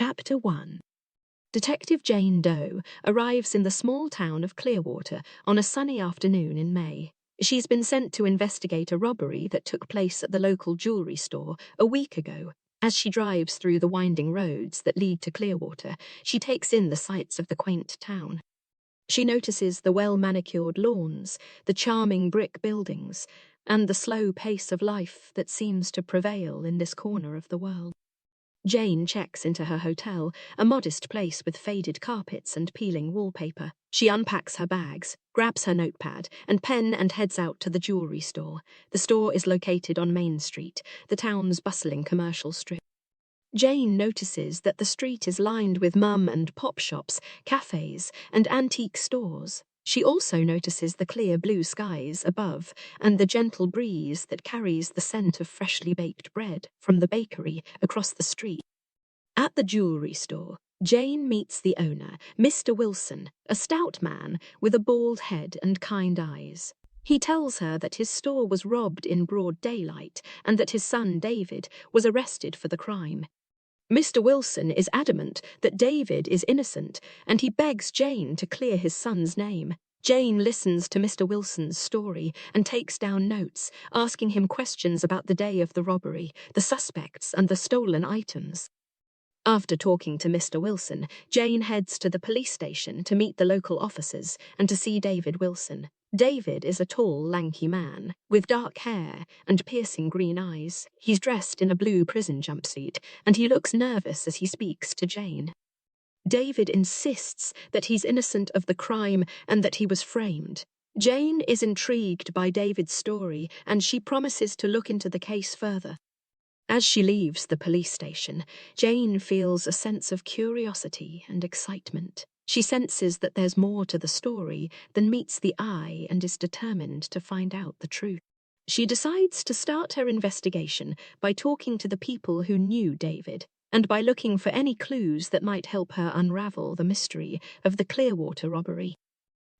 Chapter 1. Detective Jane Doe arrives in the small town of Clearwater on a sunny afternoon in May. She's been sent to investigate a robbery that took place at the local jewelry store a week ago. As she drives through the winding roads that lead to Clearwater, she takes in the sights of the quaint town. She notices the well-manicured lawns, the charming brick buildings, and the slow pace of life that seems to prevail in this corner of the world. Jane checks into her hotel, a modest place with faded carpets and peeling wallpaper. She unpacks her bags, grabs her notepad and pen and heads out to the jewelry store. The store is located on Main Street, the town's bustling commercial strip. Jane notices that the street is lined with mum and pop shops, cafes, and antique stores. She also notices the clear blue skies above and the gentle breeze that carries the scent of freshly baked bread from the bakery across the street. At the jewelry store, Jane meets the owner, Mr. Wilson, a stout man with a bald head and kind eyes. He tells her that his store was robbed in broad daylight and that his son David was arrested for the crime. Mr. Wilson is adamant that David is innocent, and he begs Jane to clear his son's name. Jane listens to Mr. Wilson's story and takes down notes, asking him questions about the day of the robbery, the suspects, and the stolen items. After talking to Mr. Wilson, Jane heads to the police station to meet the local officers and to see David Wilson. David is a tall, lanky man, with dark hair and piercing green eyes. He's dressed in a blue prison jumpsuit, and he looks nervous as he speaks to Jane. David insists that he's innocent of the crime and that he was framed. Jane is intrigued by David's story, and she promises to look into the case further. As she leaves the police station, Jane feels a sense of curiosity and excitement. She senses that there's more to the story than meets the eye and is determined to find out the truth. She decides to start her investigation by talking to the people who knew David and by looking for any clues that might help her unravel the mystery of the Clearwater robbery.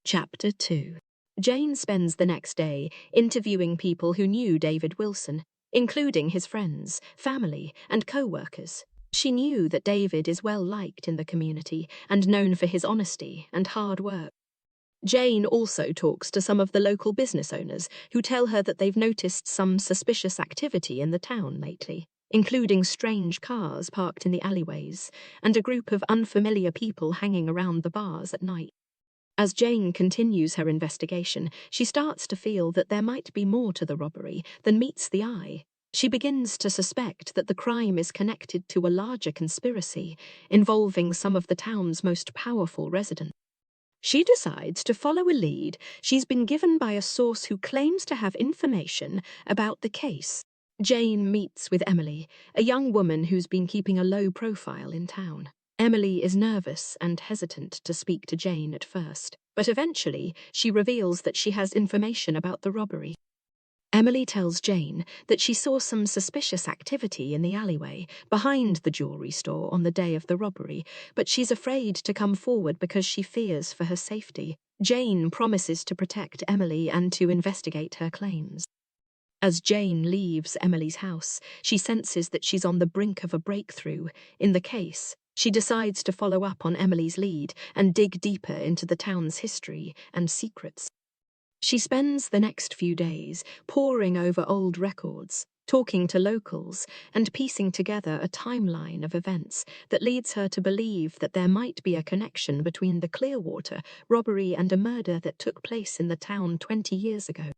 Chapter 2. Jane spends the next day interviewing people who knew David Wilson, including his friends, family, and co-workers. She knew that David is well liked in the community and known for his honesty and hard work. Jane also talks to some of the local business owners who tell her that they've noticed some suspicious activity in the town lately, including strange cars parked in the alleyways and a group of unfamiliar people hanging around the bars at night. As Jane continues her investigation, she starts to feel that there might be more to the robbery than meets the eye. She begins to suspect that the crime is connected to a larger conspiracy involving some of the town's most powerful residents. She decides to follow a lead she's been given by a source who claims to have information about the case. Jane meets with Emily, a young woman who's been keeping a low profile in town. Emily is nervous and hesitant to speak to Jane at first, but eventually she reveals that she has information about the robbery. Emily tells Jane that she saw some suspicious activity in the alleyway behind the jewelry store on the day of the robbery, but she's afraid to come forward because she fears for her safety. Jane promises to protect Emily and to investigate her claims. As Jane leaves Emily's house, she senses that she's on the brink of a breakthrough in the case. She decides to follow up on Emily's lead and dig deeper into the town's history and secrets. She spends the next few days poring over old records, talking to locals, and piecing together a timeline of events that leads her to believe that there might be a connection between the Clearwater robbery and a murder that took place in the town 20 years ago.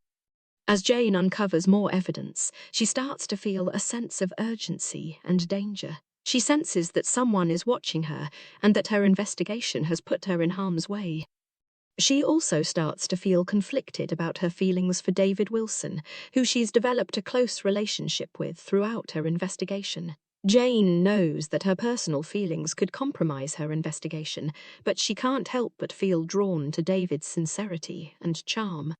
As Jane uncovers more evidence, she starts to feel a sense of urgency and danger. She senses that someone is watching her and that her investigation has put her in harm's way. She also starts to feel conflicted about her feelings for David Wilson, who she's developed a close relationship with throughout her investigation. Jane knows that her personal feelings could compromise her investigation, but she can't help but feel drawn to David's sincerity and charm.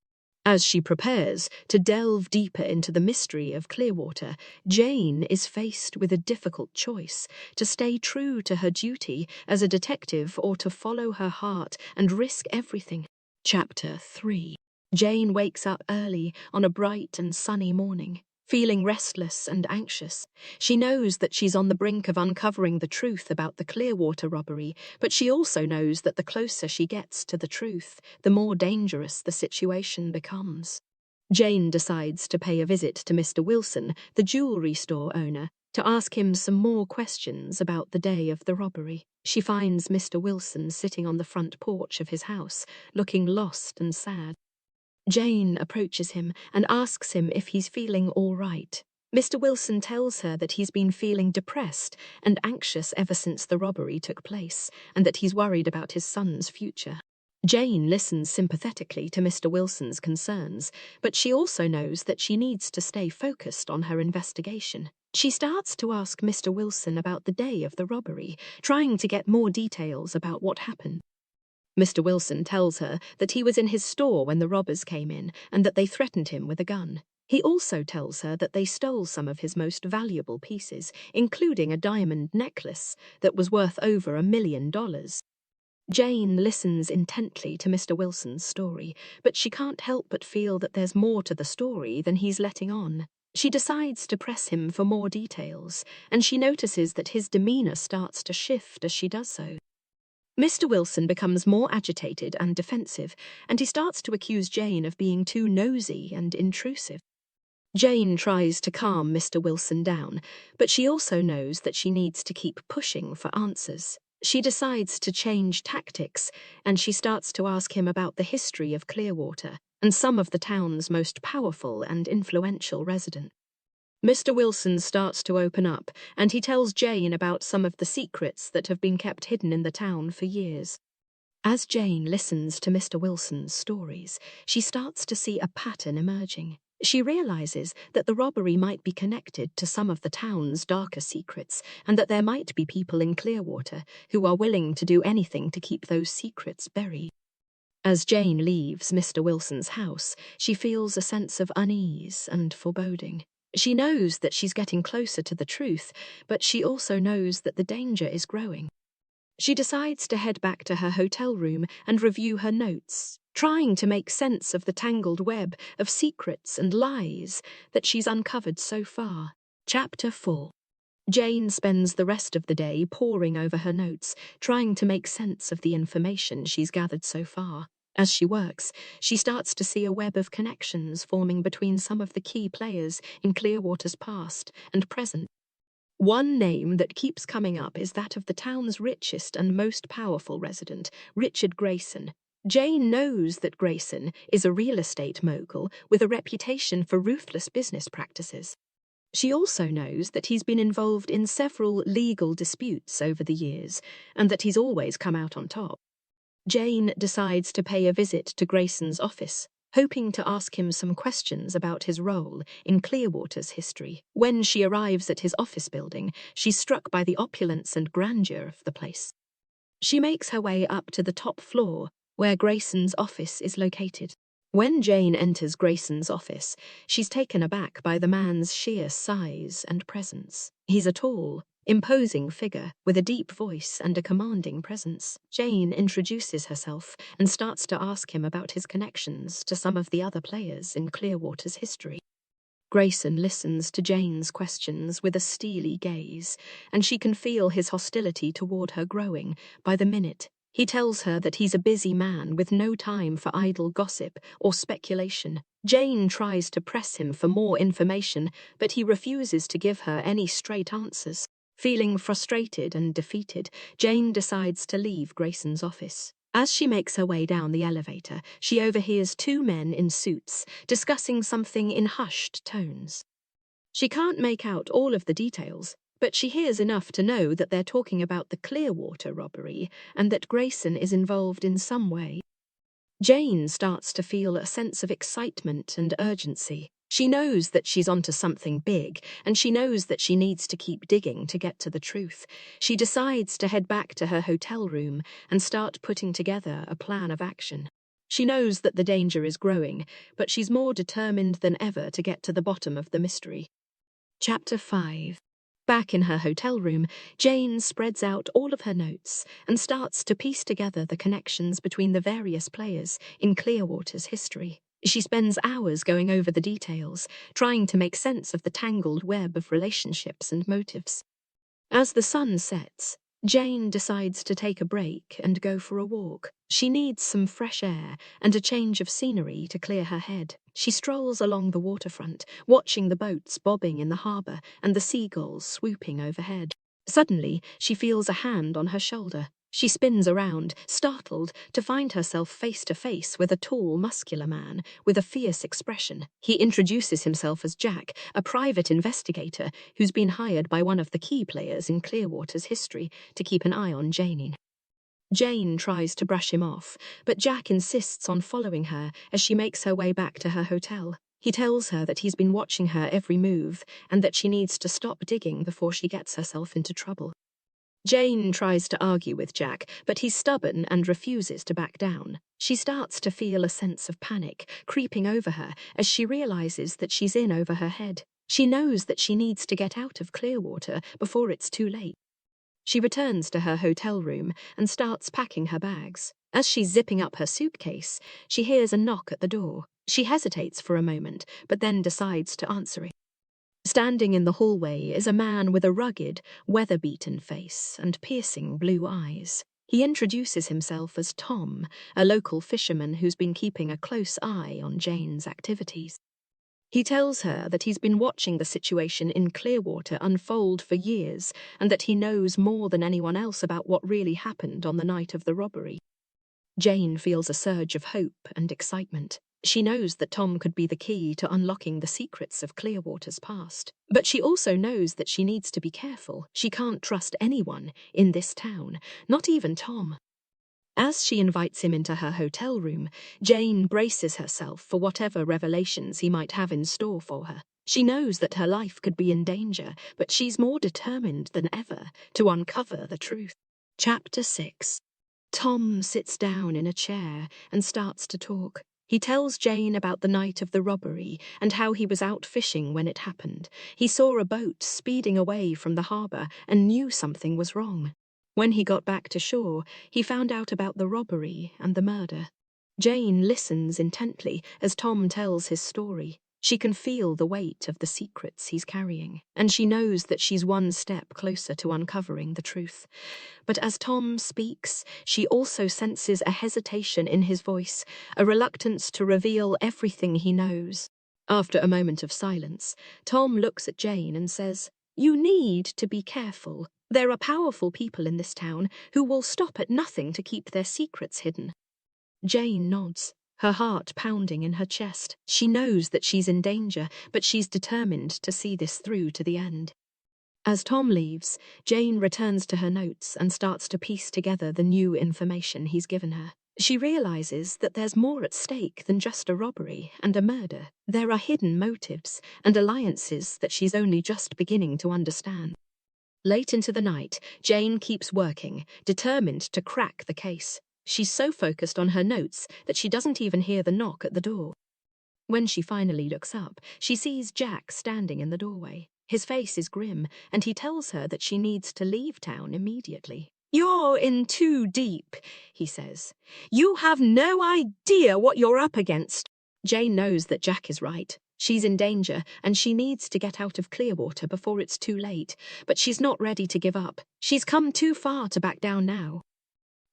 As she prepares to delve deeper into the mystery of Clearwater, Jane is faced with a difficult choice: to stay true to her duty as a detective or to follow her heart and risk everything. Chapter 3. Jane wakes up early on a bright and sunny morning. Feeling restless and anxious, she knows that she's on the brink of uncovering the truth about the Clearwater robbery, but she also knows that the closer she gets to the truth, the more dangerous the situation becomes. Jane decides to pay a visit to Mr. Wilson, the jewelry store owner, to ask him some more questions about the day of the robbery. She finds Mr. Wilson sitting on the front porch of his house, looking lost and sad. Jane approaches him and asks him if he's feeling all right. Mr. Wilson tells her that he's been feeling depressed and anxious ever since the robbery took place, and that he's worried about his son's future. Jane listens sympathetically to Mr. Wilson's concerns, but she also knows that she needs to stay focused on her investigation. She starts to ask Mr. Wilson about the day of the robbery, trying to get more details about what happened. Mr. Wilson tells her that he was in his store when the robbers came in and that they threatened him with a gun. He also tells her that they stole some of his most valuable pieces, including a diamond necklace that was worth over $1 million. Jane listens intently to Mr. Wilson's story, but she can't help but feel that there's more to the story than he's letting on. She decides to press him for more details, and she notices that his demeanor starts to shift as she does so. Mr. Wilson becomes more agitated and defensive, and he starts to accuse Jane of being too nosy and intrusive. Jane tries to calm Mr. Wilson down, but she also knows that she needs to keep pushing for answers. She decides to change tactics, and she starts to ask him about the history of Clearwater and some of the town's most powerful and influential residents. Mr. Wilson starts to open up, and he tells Jane about some of the secrets that have been kept hidden in the town for years. As Jane listens to Mr. Wilson's stories, she starts to see a pattern emerging. She realizes that the robbery might be connected to some of the town's darker secrets, and that there might be people in Clearwater who are willing to do anything to keep those secrets buried. As Jane leaves Mr. Wilson's house, she feels a sense of unease and foreboding. She knows that she's getting closer to the truth, but she also knows that the danger is growing. She decides to head back to her hotel room and review her notes, trying to make sense of the tangled web of secrets and lies that she's uncovered so far. Chapter 4. Jane spends the rest of the day poring over her notes, trying to make sense of the information she's gathered so far. As she works, she starts to see a web of connections forming between some of the key players in Clearwater's past and present. One name that keeps coming up is that of the town's richest and most powerful resident, Richard Grayson. Jane knows that Grayson is a real estate mogul with a reputation for ruthless business practices. She also knows that he's been involved in several legal disputes over the years, and that he's always come out on top. Jane decides to pay a visit to Grayson's office, hoping to ask him some questions about his role in Clearwater's history. When she arrives at his office building, she's struck by the opulence and grandeur of the place. She makes her way up to the top floor, where Grayson's office is located. When Jane enters Grayson's office, she's taken aback by the man's sheer size and presence. He's a tall, imposing figure with a deep voice and a commanding presence. Jane introduces herself and starts to ask him about his connections to some of the other players in Clearwater's history. Grayson listens to Jane's questions with a steely gaze, and she can feel his hostility toward her growing by the minute. He tells her that he's a busy man with no time for idle gossip or speculation. Jane tries to press him for more information, but he refuses to give her any straight answers. Feeling frustrated and defeated, Jane decides to leave Grayson's office. As she makes her way down the elevator, she overhears two men in suits discussing something in hushed tones. She can't make out all of the details, but she hears enough to know that they're talking about the Clearwater robbery and that Grayson is involved in some way. Jane starts to feel a sense of excitement and urgency. She knows that she's onto something big, and she knows that she needs to keep digging to get to the truth. She decides to head back to her hotel room and start putting together a plan of action. She knows that the danger is growing, but she's more determined than ever to get to the bottom of the mystery. Chapter 5. Back in her hotel room, Jane spreads out all of her notes and starts to piece together the connections between the various players in Clearwater's history. She spends hours going over the details, trying to make sense of the tangled web of relationships and motives. As the sun sets, Jane decides to take a break and go for a walk. She needs some fresh air and a change of scenery to clear her head. She strolls along the waterfront, watching the boats bobbing in the harbour and the seagulls swooping overhead. Suddenly, she feels a hand on her shoulder. She spins around, startled to find herself face to face with a tall, muscular man with a fierce expression. He introduces himself as Jack, a private investigator who's been hired by one of the key players in Clearwater's history to keep an eye on Jane. Jane tries to brush him off, but Jack insists on following her as she makes her way back to her hotel. He tells her that he's been watching her every move and that she needs to stop digging before she gets herself into trouble. Jane tries to argue with Jack, but he's stubborn and refuses to back down. She starts to feel a sense of panic creeping over her as she realizes that she's in over her head. She knows that she needs to get out of Clearwater before it's too late. She returns to her hotel room and starts packing her bags. As she's zipping up her suitcase, she hears a knock at the door. She hesitates for a moment, but then decides to answer it. Standing in the hallway is a man with a rugged, weather-beaten face and piercing blue eyes. He introduces himself as Tom, a local fisherman who's been keeping a close eye on Jane's activities. He tells her that he's been watching the situation in Clearwater unfold for years and that he knows more than anyone else about what really happened on the night of the robbery. Jane feels a surge of hope and excitement. She knows that Tom could be the key to unlocking the secrets of Clearwater's past. But she also knows that she needs to be careful. She can't trust anyone in this town, not even Tom. As she invites him into her hotel room, Jane braces herself for whatever revelations he might have in store for her. She knows that her life could be in danger, but she's more determined than ever to uncover the truth. Chapter 6. Tom sits down in a chair and starts to talk. He tells Jane about the night of the robbery and how he was out fishing when it happened. He saw a boat speeding away from the harbour and knew something was wrong. When he got back to shore, he found out about the robbery and the murder. Jane listens intently as Tom tells his story. She can feel the weight of the secrets he's carrying, and she knows that she's one step closer to uncovering the truth. But as Tom speaks, she also senses a hesitation in his voice, a reluctance to reveal everything he knows. After a moment of silence, Tom looks at Jane and says, "You need to be careful. There are powerful people in this town who will stop at nothing to keep their secrets hidden." Jane nods, her heart pounding in her chest. She knows that she's in danger, but she's determined to see this through to the end. As Tom leaves, Jane returns to her notes and starts to piece together the new information he's given her. She realizes that there's more at stake than just a robbery and a murder. There are hidden motives and alliances that she's only just beginning to understand. Late into the night, Jane keeps working, determined to crack the case. She's so focused on her notes that she doesn't even hear the knock at the door. When she finally looks up, she sees Jack standing in the doorway. His face is grim, and he tells her that she needs to leave town immediately. "You're in too deep," he says. "You have no idea what you're up against." Jane knows that Jack is right. She's in danger, and she needs to get out of Clearwater before it's too late, but she's not ready to give up. She's come too far to back down now.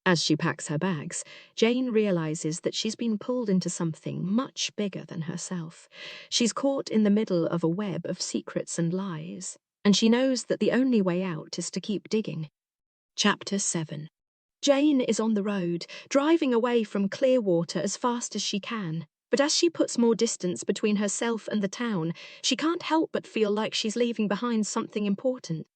As she packs her bags, Jane realizes that she's been pulled into something much bigger than herself. She's caught in the middle of a web of secrets and lies, and she knows that the only way out is to keep digging. Chapter 7. Jane is on the road, driving away from Clearwater as fast as she can. But as she puts more distance between herself and the town, she can't help but feel like she's leaving behind something important.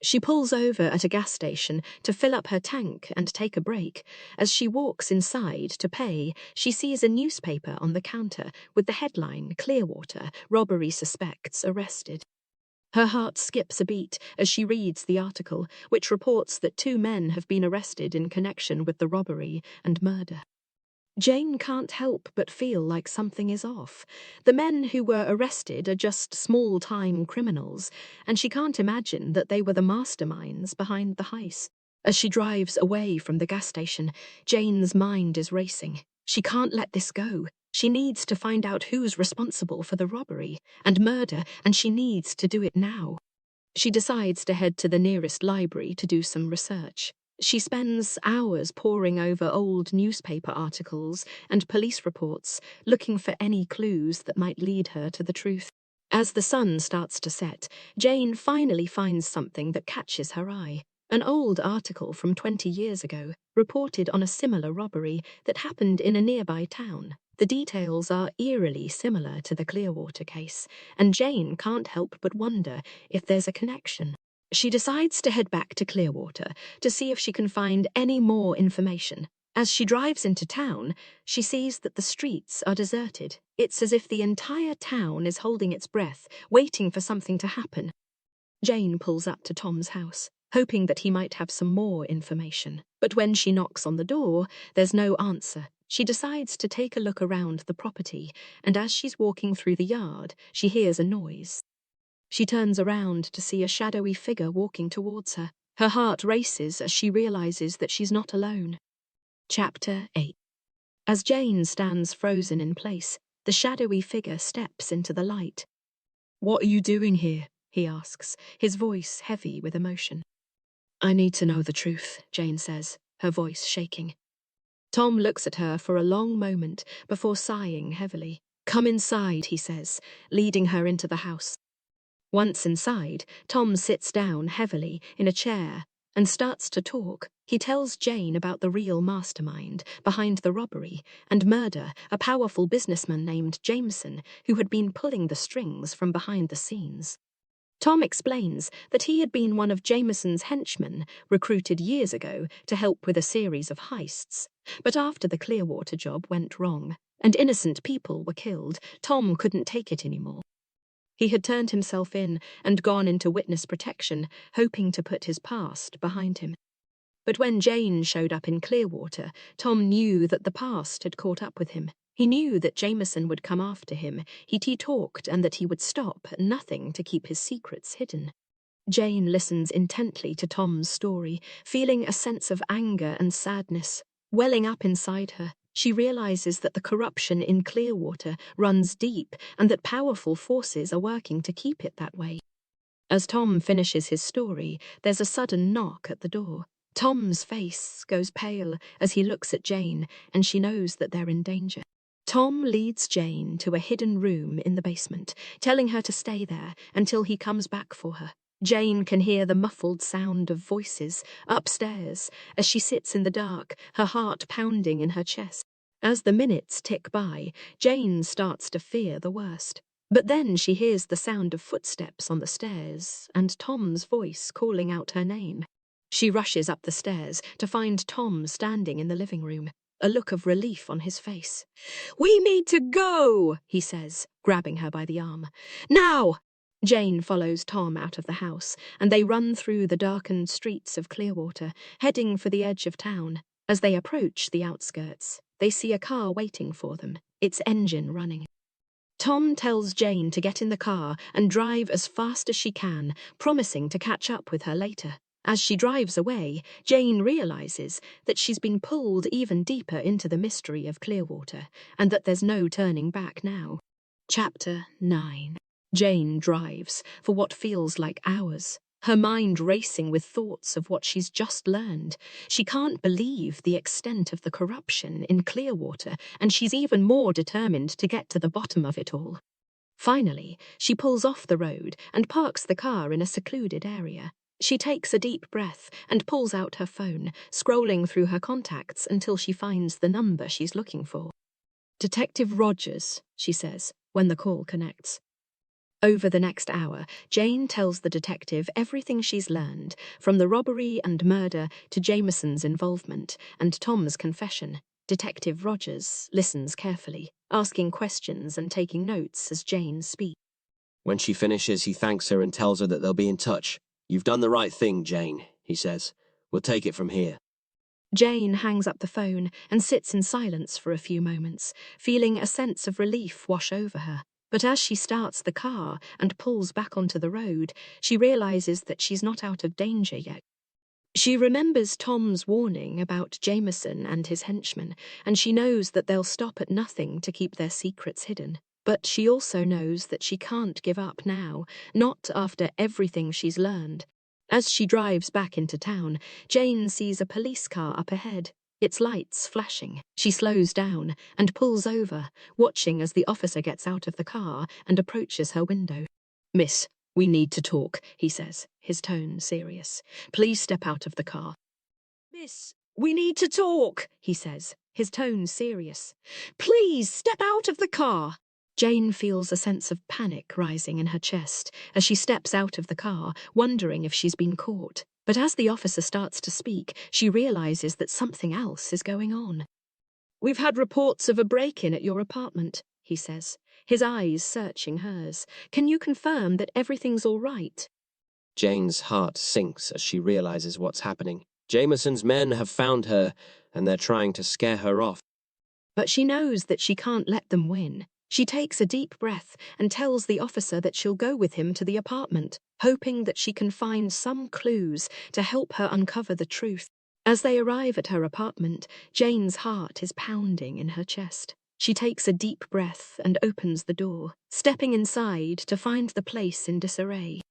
She pulls over at a gas station to fill up her tank and take a break. As she walks inside to pay, she sees a newspaper on the counter with the headline, "Clearwater, Robbery Suspects Arrested." Her heart skips a beat as she reads the article, which reports that 2 men have been arrested in connection with the robbery and murder. Jane can't help but feel like something is off. The men who were arrested are just small-time criminals, and she can't imagine that they were the masterminds behind the heist. As she drives away from the gas station, Jane's mind is racing. She can't let this go. She needs to find out who's responsible for the robbery and murder, and she needs to do it now. She decides to head to the nearest library to do some research. She spends hours poring over old newspaper articles and police reports, looking for any clues that might lead her to the truth. As the sun starts to set, Jane finally finds something that catches her eye. An old article from 20 years ago reported on a similar robbery that happened in a nearby town. The details are eerily similar to the Clearwater case, and Jane can't help but wonder if there's a connection. She decides to head back to Clearwater to see if she can find any more information. As she drives into town, she sees that the streets are deserted. It's as if the entire town is holding its breath, waiting for something to happen. Jane pulls up to Tom's house, hoping that he might have some more information. But when she knocks on the door, there's no answer. She decides to take a look around the property, and as she's walking through the yard, she hears a noise. She turns around to see a shadowy figure walking towards her. Her heart races as she realizes that she's not alone. Chapter 8. As Jane stands frozen in place, the shadowy figure steps into the light. "What are you doing here?" he asks, his voice heavy with emotion. "I need to know the truth," Jane says, her voice shaking. Tom looks at her for a long moment before sighing heavily. "Come inside," he says, leading her into the house. Once inside, Tom sits down heavily in a chair and starts to talk. He tells Jane about the real mastermind behind the robbery and murder, a powerful businessman named Jameson who had been pulling the strings from behind the scenes. Tom explains that he had been one of Jameson's henchmen recruited years ago to help with a series of heists. But after the Clearwater job went wrong and innocent people were killed, Tom couldn't take it anymore. He had turned himself in and gone into witness protection, hoping to put his past behind him. But when Jane showed up in Clearwater, Tom knew that the past had caught up with him. He knew that Jameson would come after him. He talked and that he would stop at nothing to keep his secrets hidden. Jane listens intently to Tom's story, feeling a sense of anger and sadness welling up inside her. She realizes that the corruption in Clearwater runs deep and that powerful forces are working to keep it that way. As Tom finishes his story, there's a sudden knock at the door. Tom's face goes pale as he looks at Jane, and she knows that they're in danger. Tom leads Jane to a hidden room in the basement, telling her to stay there until he comes back for her. Jane can hear the muffled sound of voices upstairs as she sits in the dark, her heart pounding in her chest. As the minutes tick by, Jane starts to fear the worst. But then she hears the sound of footsteps on the stairs and Tom's voice calling out her name. She rushes up the stairs to find Tom standing in the living room, a look of relief on his face. "We need to go," he says, grabbing her by the arm. "Now!" Jane follows Tom out of the house, and they run through the darkened streets of Clearwater, heading for the edge of town. As they approach the outskirts, they see a car waiting for them, its engine running. Tom tells Jane to get in the car and drive as fast as she can, promising to catch up with her later. As she drives away, Jane realizes that she's been pulled even deeper into the mystery of Clearwater, and that there's no turning back now. Chapter 9. Jane drives for what feels like hours, her mind racing with thoughts of what she's just learned. She can't believe the extent of the corruption in Clearwater, and she's even more determined to get to the bottom of it all. Finally, she pulls off the road and parks the car in a secluded area. She takes a deep breath and pulls out her phone, scrolling through her contacts until she finds the number she's looking for. "Detective Rogers," she says, when the call connects. Over the next hour, Jane tells the detective everything she's learned, from the robbery and murder to Jameson's involvement and Tom's confession. Detective Rogers listens carefully, asking questions and taking notes as Jane speaks. When she finishes, he thanks her and tells her that they'll be in touch. "You've done the right thing, Jane," he says. "We'll take it from here." Jane hangs up the phone and sits in silence for a few moments, feeling a sense of relief wash over her. But as she starts the car and pulls back onto the road, she realizes that she's not out of danger yet. She remembers Tom's warning about Jameson and his henchmen, and she knows that they'll stop at nothing to keep their secrets hidden. But she also knows that she can't give up now, not after everything she's learned. As she drives back into town, Jane sees a police car up ahead, its lights flashing. She slows down and pulls over, watching as the officer gets out of the car and approaches her window. "Miss, we need to talk," he says, his tone serious. "Please step out of the car." "Miss, we need to talk," he says, his tone serious. "Please step out of the car." Jane feels a sense of panic rising in her chest as she steps out of the car, wondering if she's been caught. But as the officer starts to speak, she realizes that something else is going on. "We've had reports of a break-in at your apartment," he says, his eyes searching hers. "Can you confirm that everything's all right?" Jane's heart sinks as she realizes what's happening. Jameson's men have found her, and they're trying to scare her off. But she knows that she can't let them win. She takes a deep breath and tells the officer that she'll go with him to the apartment, hoping that she can find some clues to help her uncover the truth. As they arrive at her apartment, Jane's heart is pounding in her chest. She takes a deep breath and opens the door, stepping inside to find the place in disarray.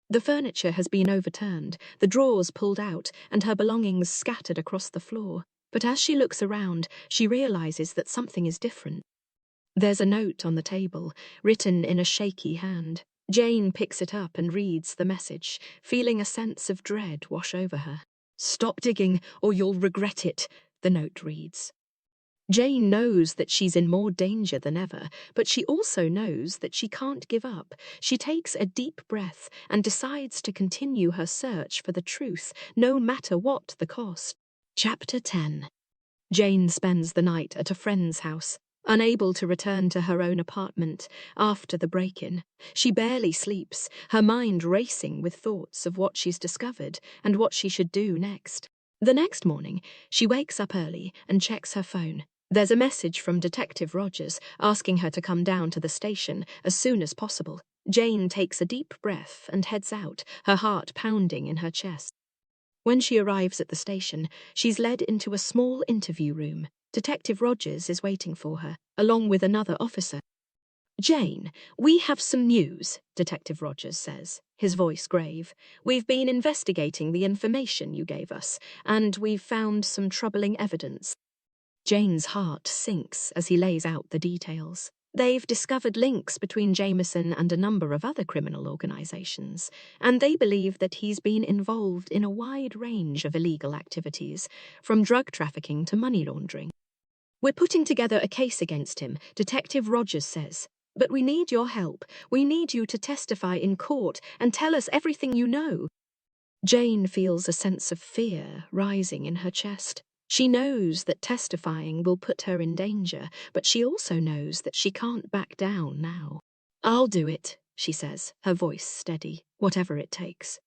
The furniture has been overturned, the drawers pulled out, and her belongings scattered across the floor. But as she looks around, she realizes that something is different. There's a note on the table, written in a shaky hand. Jane picks it up and reads the message, feeling a sense of dread wash over her. "Stop digging, or you'll regret it," the note reads. Jane knows that she's in more danger than ever, but she also knows that she can't give up. She takes a deep breath and decides to continue her search for the truth, no matter what the cost. Chapter 10. Jane spends the night at a friend's house, unable to return to her own apartment after the break-in. She barely sleeps, her mind racing with thoughts of what she's discovered and what she should do next. The next morning, she wakes up early and checks her phone. There's a message from Detective Rogers asking her to come down to the station as soon as possible. Jane takes a deep breath and heads out, her heart pounding in her chest. When she arrives at the station, she's led into a small interview room. Detective Rogers is waiting for her, along with another officer. "Jane, we have some news," Detective Rogers says, his voice grave. "We've been investigating the information you gave us, and we've found some troubling evidence." Jane's heart sinks as he lays out the details. They've discovered links between Jameson and a number of other criminal organizations, and they believe that he's been involved in a wide range of illegal activities, from drug trafficking to money laundering. "We're putting together a case against him," Detective Rogers says. "But we need your help. We need you to testify in court and tell us everything you know." Jane feels a sense of fear rising in her chest. She knows that testifying will put her in danger, but she also knows that she can't back down now. "I'll do it," she says, her voice steady, "whatever it takes."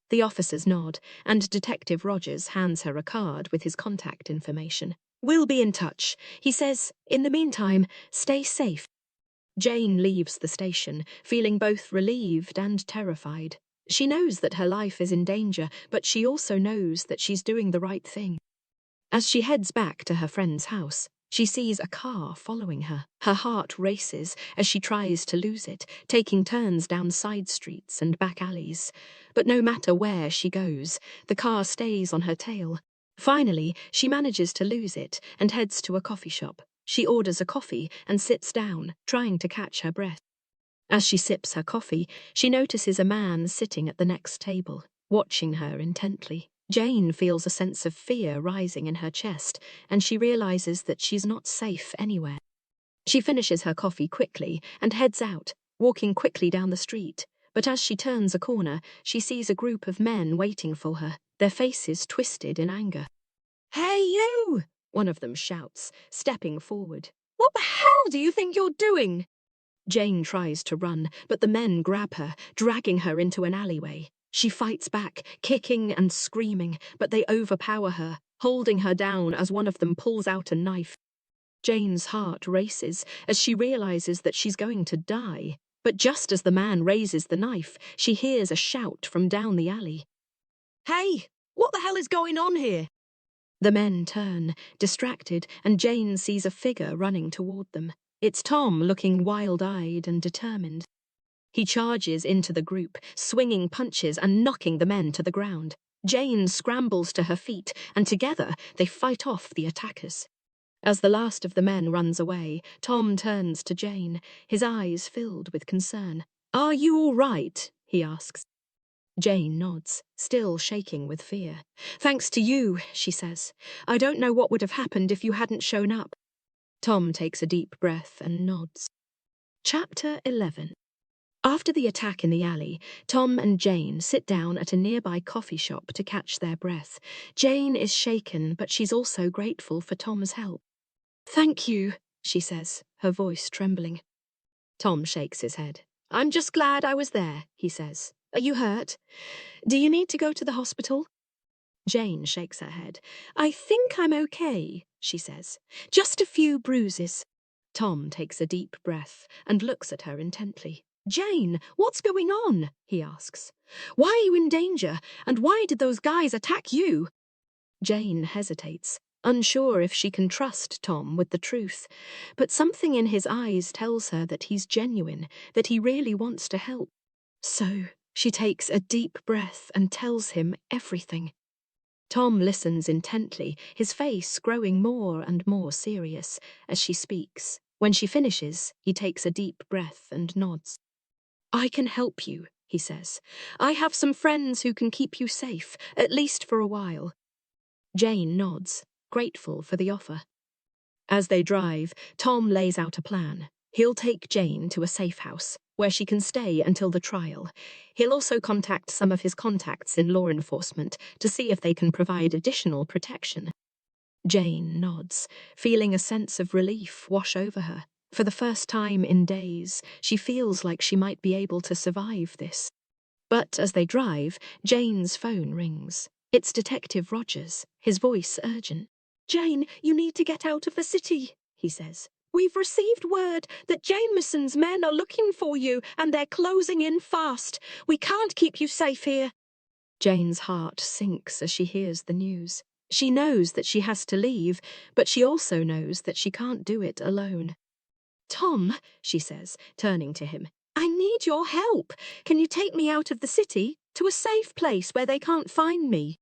The officers nod, and Detective Rogers hands her a card with his contact information. "We'll be in touch," he says. "In the meantime, stay safe." Jane leaves the station, feeling both relieved and terrified. She knows that her life is in danger, but she also knows that she's doing the right thing. As she heads back to her friend's house, she sees a car following her. Her heart races as she tries to lose it, taking turns down side streets and back alleys. But no matter where she goes, the car stays on her tail. Finally, she manages to lose it and heads to a coffee shop. She orders a coffee and sits down, trying to catch her breath. As she sips her coffee, she notices a man sitting at the next table, watching her intently. Jane feels a sense of fear rising in her chest, and she realizes that she's not safe anywhere. She finishes her coffee quickly and heads out, walking quickly down the street. But as she turns a corner, she sees a group of men waiting for her, their faces twisted in anger. "Hey, you!" one of them shouts, stepping forward. "What the hell do you think you're doing?" Jane tries to run, but the men grab her, dragging her into an alleyway. She fights back, kicking and screaming, but they overpower her, holding her down as one of them pulls out a knife. Jane's heart races as she realizes that she's going to die. But just as the man raises the knife, she hears a shout from down the alley. "Hey, what What the hell is going on here? The men turn, distracted, and Jane sees a figure running toward them. It's Tom, looking wild-eyed and determined. He charges into the group, swinging punches and knocking the men to the ground. Jane scrambles to her feet, and together they fight off the attackers. As the last of the men runs away, Tom turns to Jane, his eyes filled with concern. "Are you all right?" he asks. Jane nods, still shaking with fear. "Thanks to you," she says. "I don't know what would have happened if you hadn't shown up." Tom takes a deep breath and nods. Chapter 11. After the attack in the alley, Tom and Jane sit down at a nearby coffee shop to catch their breath. Jane is shaken, but she's also grateful for Tom's help. "Thank you," she says, her voice trembling. Tom shakes his head. "I'm just glad I was there," he says. "Are you hurt? Do you need to go to the hospital?" Jane shakes her head. "I think I'm okay," she says. "Just a few bruises." Tom takes a deep breath and looks at her intently. "Jane, what's going on?" he asks. "Why are you in danger, and why did those guys attack you?" Jane hesitates, unsure if she can trust Tom with the truth, but something in his eyes tells her that he's genuine, that he really wants to help. So she takes a deep breath and tells him everything. Tom listens intently, his face growing more and more serious as she speaks. When she finishes, he takes a deep breath and nods. "I can help you," he says. "I have some friends who can keep you safe, at least for a while." Jane nods, grateful for the offer. As they drive, Tom lays out a plan. He'll take Jane to a safe house, where she can stay until the trial. He'll also contact some of his contacts in law enforcement to see if they can provide additional protection. Jane nods, feeling a sense of relief wash over her. For the first time in days, she feels like she might be able to survive this. But as they drive, Jane's phone rings. It's Detective Rogers, his voice urgent. "Jane, you need to get out of the city," he says. "We've received word that Jameson's men are looking for you, and they're closing in fast. We can't keep you safe here." Jane's heart sinks as she hears the news. She knows that she has to leave, but she also knows that she can't do it alone. "Tom," she says, turning to him, "I need your help. Can you take me out of the city, to a safe place where they can't find me?"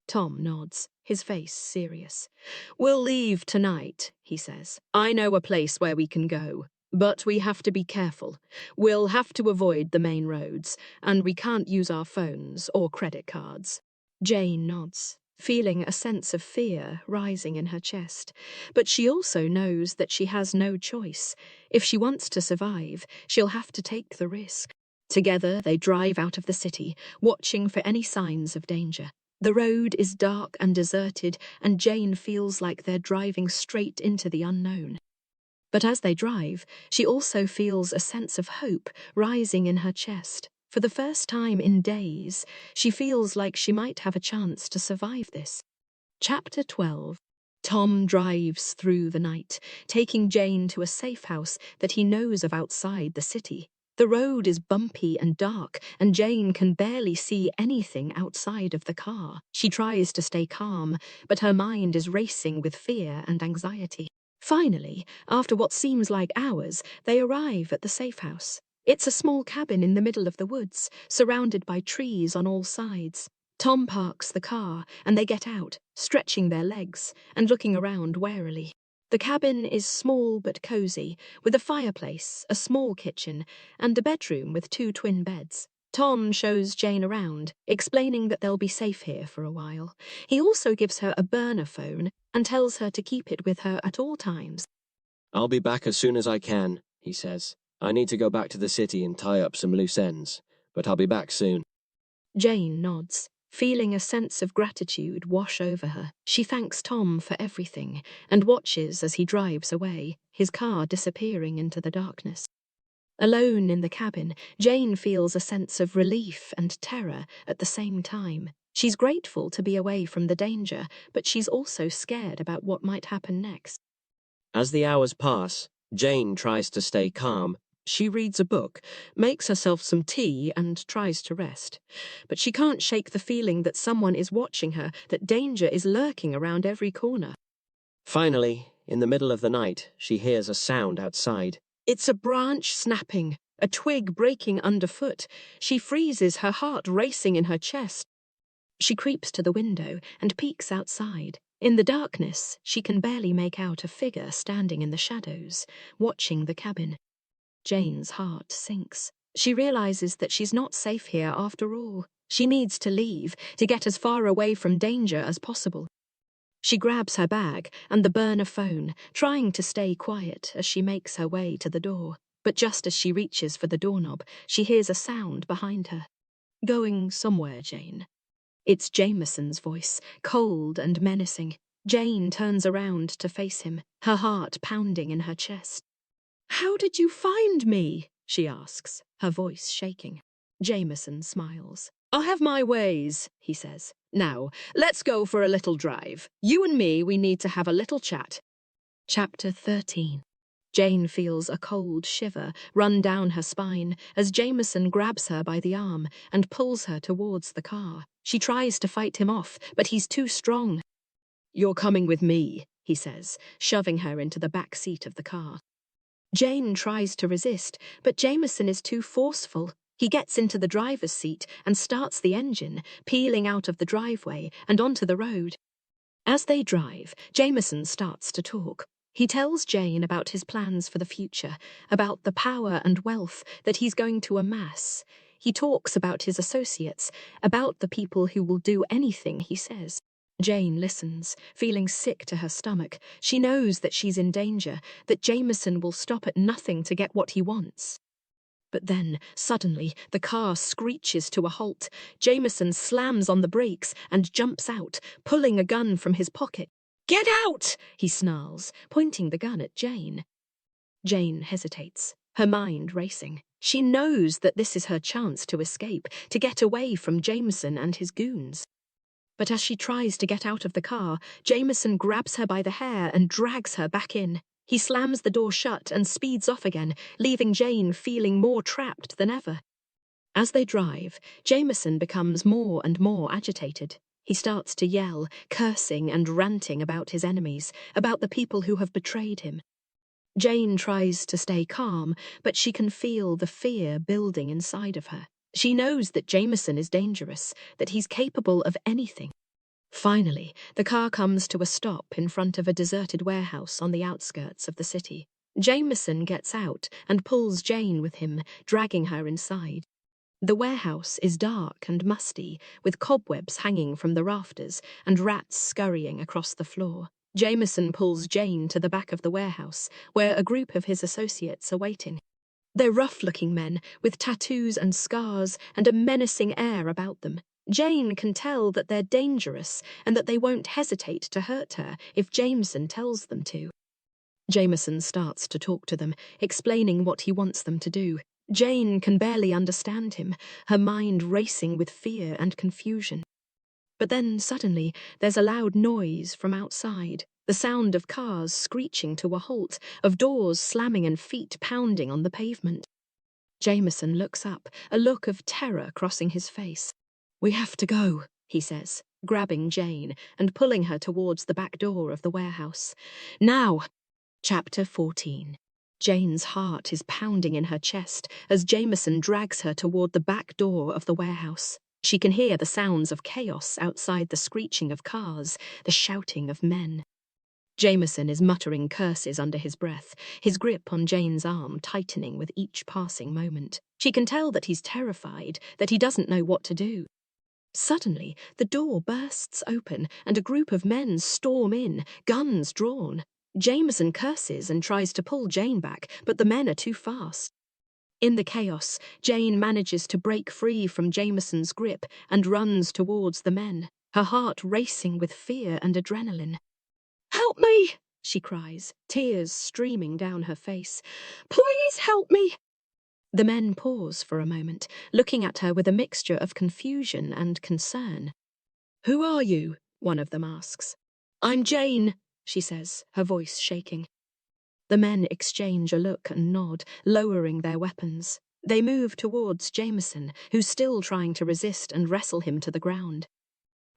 Tom nods, his face serious. "We'll leave tonight," he says. "I know a place where we can go, but we have to be careful. We'll have to avoid the main roads, and we can't use our phones or credit cards." Jane nods, feeling a sense of fear rising in her chest. But she also knows that she has no choice. If she wants to survive, she'll have to take the risk. Together, they drive out of the city, watching for any signs of danger. The road is dark and deserted, and Jane feels like they're driving straight into the unknown. But as they drive, she also feels a sense of hope rising in her chest. For the first time in days, she feels like she might have a chance to survive this. Chapter 12. Tom drives through the night, taking Jane to a safe house that he knows of outside the city. The road is bumpy and dark, and Jane can barely see anything outside of the car. She tries to stay calm, but her mind is racing with fear and anxiety. Finally, after what seems like hours, they arrive at the safe house. It's a small cabin in the middle of the woods, surrounded by trees on all sides. Tom parks the car, and they get out, stretching their legs and looking around warily. The cabin is small but cozy, with a fireplace, a small kitchen, and a bedroom with 2 twin beds. Tom shows Jane around, explaining that they'll be safe here for a while. He also gives her a burner phone and tells her to keep it with her at all times. "I'll be back as soon as I can," he says. "I need to go back to the city and tie up some loose ends, but I'll be back soon." Jane nods, feeling a sense of gratitude wash over her. She thanks Tom for everything and watches as he drives away, his car disappearing into the darkness. Alone in the cabin, Jane feels a sense of relief and terror at the same time. She's grateful to be away from the danger, but she's also scared about what might happen next. As the hours pass, Jane tries to stay calm. She reads a book, makes herself some tea, and tries to rest. But she can't shake the feeling that someone is watching her, that danger is lurking around every corner. Finally, in the middle of the night, she hears a sound outside. It's a branch snapping, a twig breaking underfoot. She freezes, her heart racing in her chest. She creeps to the window and peeks outside. In the darkness, she can barely make out a figure standing in the shadows, watching the cabin. Jane's heart sinks. She realizes that she's not safe here after all. She needs to leave, to get as far away from danger as possible. She grabs her bag and the burner phone, trying to stay quiet as she makes her way to the door. But just as she reaches for the doorknob, she hears a sound behind her. "Going somewhere, Jane?" It's Jameson's voice, cold and menacing. Jane turns around to face him, her heart pounding in her chest. "How did you find me?" she asks, her voice shaking. Jameson smiles. "I have my ways," he says. "Now, let's go for a little drive. You and me, we need to have a little chat." Chapter 13. Jane feels a cold shiver run down her spine as Jameson grabs her by the arm and pulls her towards the car. She tries to fight him off, but he's too strong. "You're coming with me," he says, shoving her into the back seat of the car. Jane tries to resist, but Jameson is too forceful. He gets into the driver's seat and starts the engine, peeling out of the driveway and onto the road. As they drive, Jameson starts to talk. He tells Jane about his plans for the future, about the power and wealth that he's going to amass. He talks about his associates, about the people who will do anything he says. Jane listens, feeling sick to her stomach. She knows that she's in danger, that Jameson will stop at nothing to get what he wants. But then, suddenly, the car screeches to a halt. Jameson slams on the brakes and jumps out, pulling a gun from his pocket. "Get out!" he snarls, pointing the gun at Jane. Jane hesitates, her mind racing. She knows that this is her chance to escape, to get away from Jameson and his goons. But as she tries to get out of the car, Jameson grabs her by the hair and drags her back in. He slams the door shut and speeds off again, leaving Jane feeling more trapped than ever. As they drive, Jameson becomes more and more agitated. He starts to yell, cursing and ranting about his enemies, about the people who have betrayed him. Jane tries to stay calm, but she can feel the fear building inside of her. She knows that Jameson is dangerous, that he's capable of anything. Finally, the car comes to a stop in front of a deserted warehouse on the outskirts of the city. Jameson gets out and pulls Jane with him, dragging her inside. The warehouse is dark and musty, with cobwebs hanging from the rafters and rats scurrying across the floor. Jameson pulls Jane to the back of the warehouse, where a group of his associates are waiting. They're rough-looking men, with tattoos and scars and a menacing air about them. Jane can tell that they're dangerous and that they won't hesitate to hurt her if Jameson tells them to. Jameson starts to talk to them, explaining what he wants them to do. Jane can barely understand him, her mind racing with fear and confusion. But then, suddenly, there's a loud noise from outside. The sound of cars screeching to a halt, of doors slamming and feet pounding on the pavement. Jameson looks up, a look of terror crossing his face. "We have to go," he says, grabbing Jane and pulling her towards the back door of the warehouse. "Now!" Chapter 14. Jane's heart is pounding in her chest as Jameson drags her toward the back door of the warehouse. She can hear the sounds of chaos outside, the screeching of cars, the shouting of men. Jameson is muttering curses under his breath, his grip on Jane's arm tightening with each passing moment. She can tell that he's terrified, that he doesn't know what to do. Suddenly, the door bursts open and a group of men storm in, guns drawn. Jameson curses and tries to pull Jane back, but the men are too fast. In the chaos, Jane manages to break free from Jameson's grip and runs towards the men, her heart racing with fear and adrenaline. "Help me!" she cries, tears streaming down her face. "Please help me!" The men pause for a moment, looking at her with a mixture of confusion and concern. "Who are you?" one of them asks. "I'm Jane," she says, her voice shaking. The men exchange a look and nod, lowering their weapons. They move towards Jameson, who's still trying to resist and wrestle him to the ground.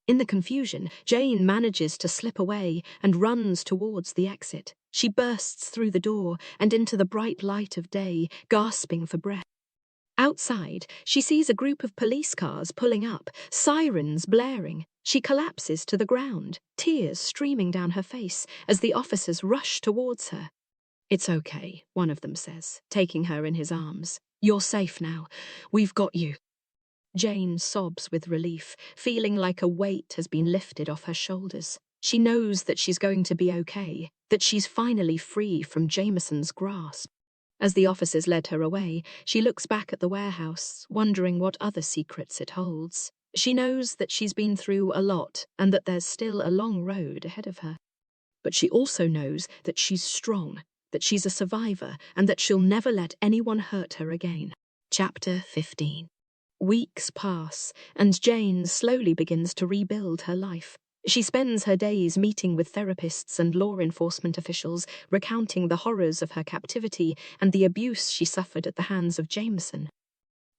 In the confusion, Jane manages to slip away and runs towards the exit. She bursts through the door and into the bright light of day, gasping for breath. Outside, she sees a group of police cars pulling up, sirens blaring. She collapses to the ground, tears streaming down her face as the officers rush towards her. "It's okay," one of them says, taking her in his arms. "You're safe now. We've got you." Jane sobs with relief, feeling like a weight has been lifted off her shoulders. She knows that she's going to be okay, that she's finally free from Jameson's grasp. As the officers led her away, she looks back at the warehouse, wondering what other secrets it holds. She knows that she's been through a lot and that there's still a long road ahead of her. But she also knows that she's strong, that she's a survivor, and that she'll never let anyone hurt her again. Chapter 15. Weeks pass, and Jane slowly begins to rebuild her life. She spends her days meeting with therapists and law enforcement officials, recounting the horrors of her captivity and the abuse she suffered at the hands of Jameson.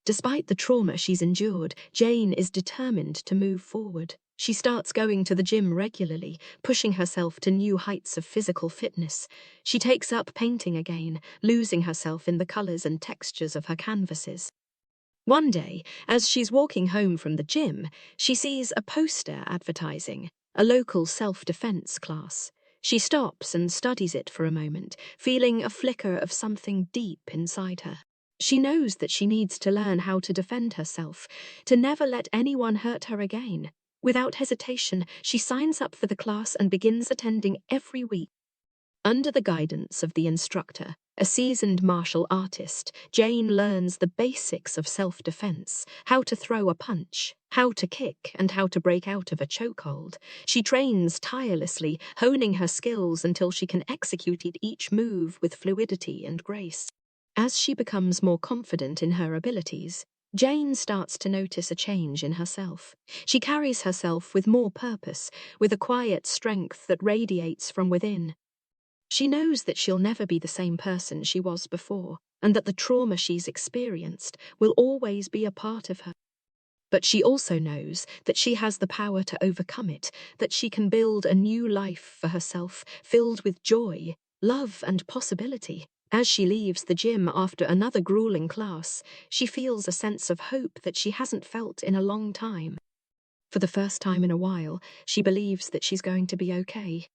Despite the trauma she's endured, Jane is determined to move forward. She starts going to the gym regularly, pushing herself to new heights of physical fitness. She takes up painting again, losing herself in the colors and textures of her canvases. One day, as she's walking home from the gym, she sees a poster advertising a local self-defense class. She stops and studies it for a moment, feeling a flicker of something deep inside her. She knows that she needs to learn how to defend herself, to never let anyone hurt her again. Without hesitation, she signs up for the class and begins attending every week. Under the guidance of the instructor, a seasoned martial artist, Jane learns the basics of self-defense, how to throw a punch, how to kick, and how to break out of a chokehold. She trains tirelessly, honing her skills until she can execute each move with fluidity and grace. As she becomes more confident in her abilities, Jane starts to notice a change in herself. She carries herself with more purpose, with a quiet strength that radiates from within. She knows that she'll never be the same person she was before, and that the trauma she's experienced will always be a part of her. But she also knows that she has the power to overcome it, that she can build a new life for herself, filled with joy, love, and possibility. As she leaves the gym after another grueling class, she feels a sense of hope that she hasn't felt in a long time. For the first time in a while, she believes that she's going to be okay.